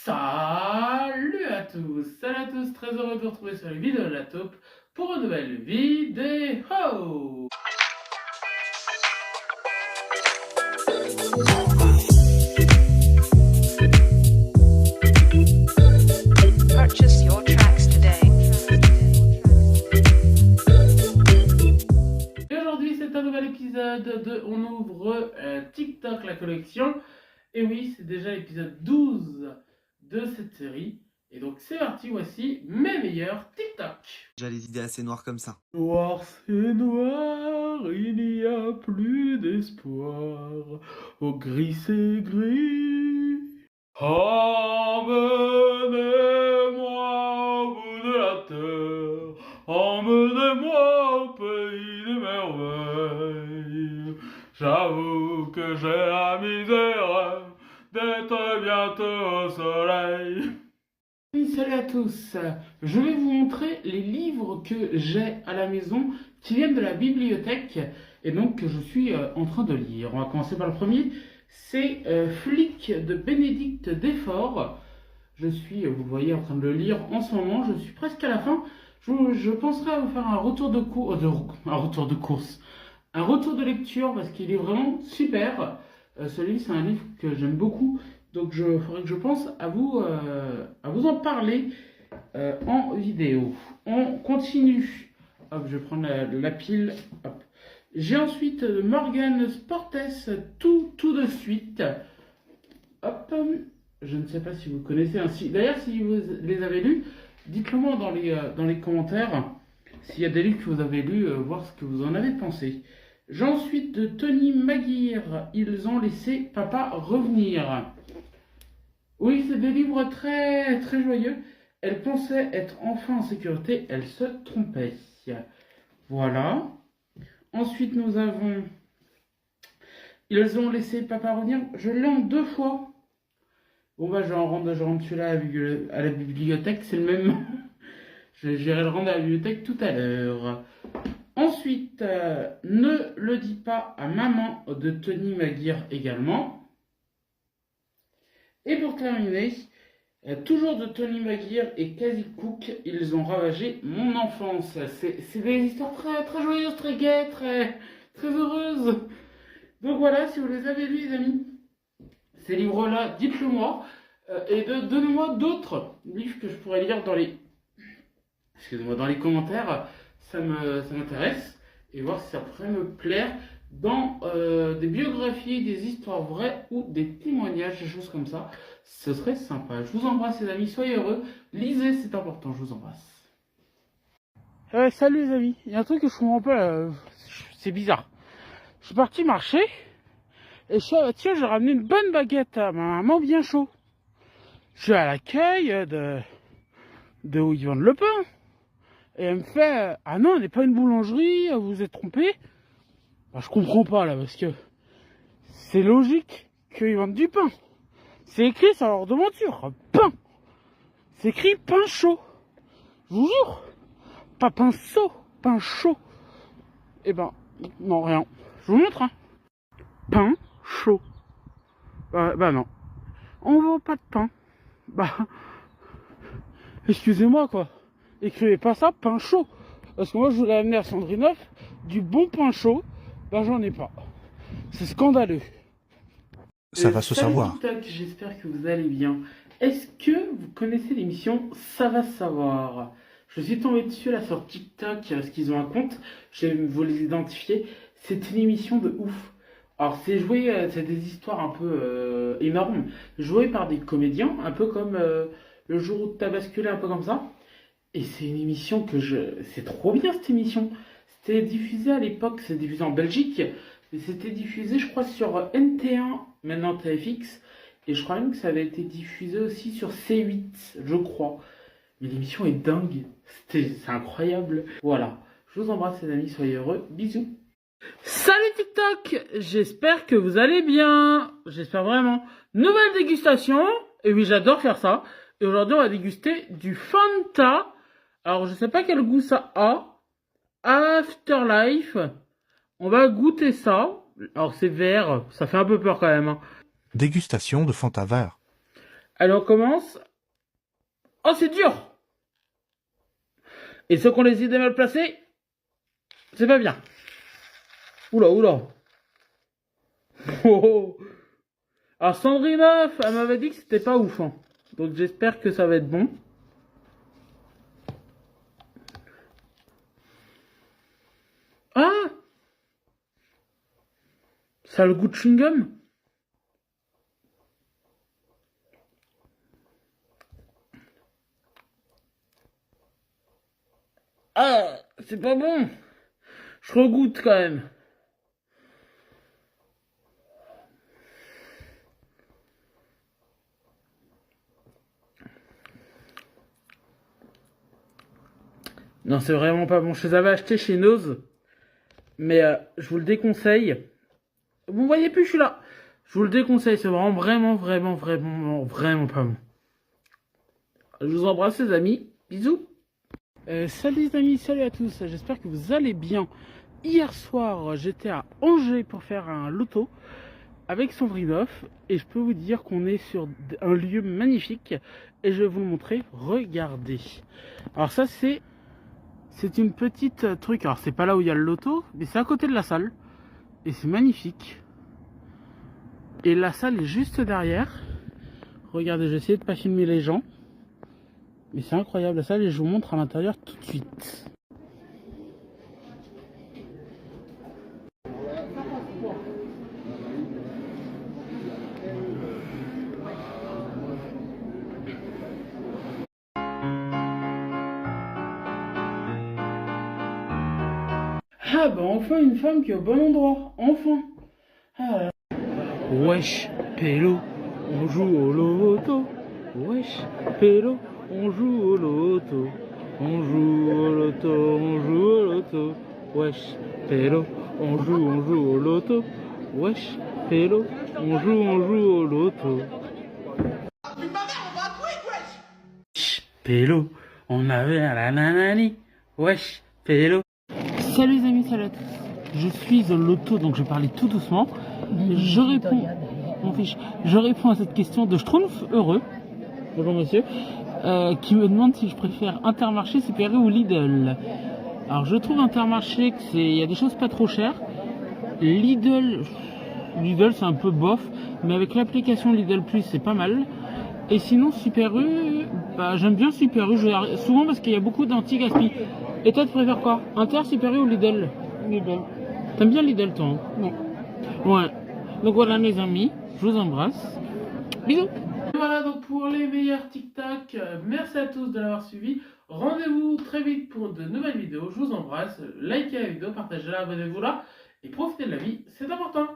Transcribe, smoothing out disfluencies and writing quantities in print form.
Salut à tous, très heureux de vous retrouver sur les vidéos de la taupe pour une nouvelle vidéo. Purchase your tracks today. Et aujourd'hui c'est un nouvel épisode de On ouvre TikTok la collection. Et oui, c'est déjà l'épisode 12 de cette série. Et donc c'est parti, voici mes meilleurs TikTok. J'ai les idées assez noires comme ça. Noir c'est noir, il n'y a plus d'espoir. Au gris c'est gris. Emmenez-moi au bout de la terre. Emmenez-moi au pays des merveilles. J'avoue que j'ai la misère d'être bientôt au soleil. Oui, salut à tous. Je vais vous montrer les livres que j'ai à la maison qui viennent de la bibliothèque et donc que je suis en train de lire. On va commencer par le premier. C'est Flic de Bénédicte Desforts. Je suis, vous voyez, en train de le lire en ce moment. Je suis presque à la fin. Je penserai à vous faire un retour de course, un retour de lecture parce qu'il est vraiment super. Celui, c'est un livre que j'aime beaucoup. Donc, il faudrait que je pense à vous en parler en vidéo. On continue. Hop, je vais prendre la pile. Hop. J'ai ensuite Morgan Sportes tout de suite. Hop. Je ne sais pas si vous connaissez ainsi. D'ailleurs, si vous les avez lus, dites-le moi dans les commentaires. S'il y a des livres que vous avez lus, voir ce que vous en avez pensé. J'ai ensuite de Tony Maguire. Ils ont laissé papa revenir. Oui, c'est des livres très, très joyeux. Elle pensait être enfin en sécurité, elle se trompait. Voilà. Ensuite, nous avons... Ils ont laissé papa revenir. Je l'ai en 2 fois. Bon, bah, je rentre celui-là à la bibliothèque. C'est le même. J'irai le rendre à la bibliothèque tout à l'heure. Ensuite, Ne le dis pas à maman de Tony Maguire également. Et pour terminer, toujours de Tony Maguire et Casey Cook, ils ont ravagé mon enfance. C'est des histoires très, très joyeuses, très gaies, très, très heureuses. Donc voilà, si vous les avez lus, les amis, ces livres-là, dites-le moi. Et donnez-moi d'autres livres que je pourrais lire dans les commentaires. Ça m'intéresse. Et voir si ça pourrait me plaire dans des biographies, des histoires vraies ou des témoignages, des choses comme ça. Ce serait sympa. Je vous embrasse les amis, soyez heureux. Lisez, c'est important, je vous embrasse. Salut les amis, il y a un truc que je comprends pas, c'est bizarre. Je suis parti marcher, et tiens, j'ai ramené une bonne baguette à ma maman bien chaud. Je suis à l'accueil de où ils vendent le pain. Et elle me fait, ah non, on n'est pas une boulangerie, vous vous êtes trompé. Bah, je comprends pas là, parce que c'est logique qu'ils vendent du pain. C'est écrit sur leur devanture, pain. C'est écrit pain chaud. Je vous jure. Pas pinceau, pain chaud. Eh ben, non, rien. Je vous montre, hein. Pain chaud. Bah non. On vend pas de pain. Bah, excusez-moi quoi. Écrivez pas ça, pain chaud. Parce que moi je voulais amener à Sandrinoff du bon pain chaud. Bah j'en ai pas. C'est scandaleux. Ça va se savoir. TikTok, j'espère que vous allez bien. Est-ce que vous connaissez l'émission Ça va savoir? Je suis tombé dessus là sur TikTok parce qu'ils ont un compte. Je vais vous les identifier. C'est une émission de ouf. Alors c'est joué, c'est des histoires un peu énormes, jouées par des comédiens, un peu comme Le jour où t'as basculé, un peu comme ça. Et c'est une émission c'est trop bien cette émission. C'était diffusé à l'époque, c'est diffusé en Belgique. Et c'était diffusé, je crois, sur NT1, maintenant TFX. Et je crois même que ça avait été diffusé aussi sur C8, je crois. Mais l'émission est dingue. C'est incroyable. Voilà. Je vous embrasse les amis, soyez heureux. Bisous. Salut TikTok. J'espère que vous allez bien. J'espère vraiment. Nouvelle dégustation. Et oui, j'adore faire ça. Et aujourd'hui, on va déguster du Fanta. Alors, je sais pas quel goût ça a. Afterlife. On va goûter ça. Alors, c'est vert. Ça fait un peu peur quand même. Hein. Dégustation de Fanta vert. Allez, on commence. Oh, c'est dur! Et ceux qui ont les idées mal placées, c'est pas bien. Oula, oula. Oh, oh. Alors, Sandrine, elle m'avait dit que c'était pas ouf. Hein. Donc, j'espère que ça va être bon. Ah! Ça a le goût de chewing-gum? Ah! C'est pas bon! Je regoute quand même. Non, c'est vraiment pas bon. Je les avais achetés chez Nose. Mais je vous le déconseille. Vous ne voyez plus, je suis là. Je vous le déconseille. C'est vraiment pas bon. Je vous embrasse, les amis. Bisous. Salut les amis, salut à tous. J'espère que vous allez bien. Hier soir, j'étais à Angers pour faire un loto avec son Vridoff. Et je peux vous dire qu'on est sur un lieu magnifique. Et je vais vous le montrer. Regardez. Alors ça, c'est une petite truc. Alors c'est pas là où il y a le loto, mais c'est à côté de la salle. Et c'est magnifique. Et la salle est juste derrière. Regardez, j'ai essayé de pas filmer les gens. Mais c'est incroyable la salle et je vous montre à l'intérieur tout de suite. Ah bah enfin une femme qui est au bon endroit. Enfin. Ah. Wesh, pélo, on joue au loto. Wesh, pélo, on joue au loto. On joue au loto, on joue au loto. Wesh, pélo, on joue au loto. Wesh, pélo, on joue au loto. Wesh, pélo, on avait la nanani. Wesh, pélo. Salut les amis, salut à tous. Je suis au loto, donc je vais parler tout doucement. Je réponds à cette question de Schtroumpf heureux. Bonjour monsieur. Qui me demande si je préfère Intermarché, Super U ou Lidl. Alors je trouve Intermarché que il y a des choses pas trop chères. Lidl c'est un peu bof, mais avec l'application Lidl Plus c'est pas mal. Et sinon Super U, bah j'aime bien Super U, souvent parce qu'il y a beaucoup d'anti-gaspi. Et toi tu préfères quoi? Inter, Super U ou Lidl? Lidl. T'aimes bien Lidl toi? Non. Ouais. Donc voilà les amis, je vous embrasse. Bisous. Voilà donc pour les meilleurs TikTok. Merci à tous de l'avoir suivi. Rendez-vous très vite pour de nouvelles vidéos. Je vous embrasse. Likez la vidéo, partagez-la, abonnez-vous là. Et profitez de la vie, c'est important.